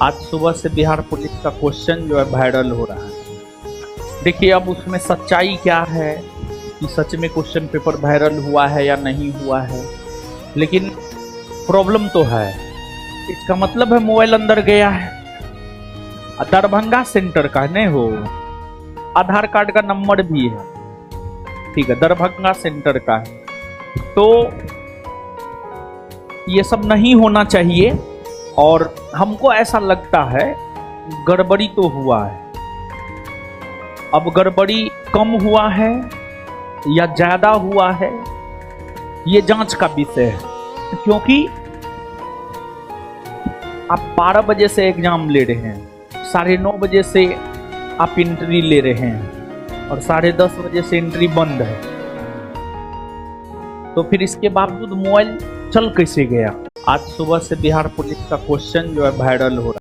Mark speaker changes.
Speaker 1: आज सुबह से बिहार पुलिस का क्वेश्चन जो है वायरल हो रहा है। देखिए अब उसमें सच्चाई क्या है कि सच में क्वेश्चन पेपर वायरल हुआ है या नहीं हुआ है, लेकिन प्रॉब्लम तो है। इसका मतलब है मोबाइल अंदर गया है। दरभंगा सेंटर का नहीं हो, आधार कार्ड का नंबर भी है, ठीक है, दरभंगा सेंटर का है। तो ये सब नहीं होना चाहिए और हमको ऐसा लगता है गड़बड़ी तो हुआ है। अब गड़बड़ी कम हुआ है या ज्यादा हुआ है, ये जांच का विषय है। क्योंकि आप 12 बजे से एग्जाम ले रहे हैं, 9:30 बजे से आप एंट्री ले रहे हैं और 10:30 बजे से एंट्री बंद है, तो फिर इसके बावजूद मोबाइल चल कैसे गया? आज सुबह से बिहार पुलिस का क्वेश्चन जो है वायरल हो रहा है।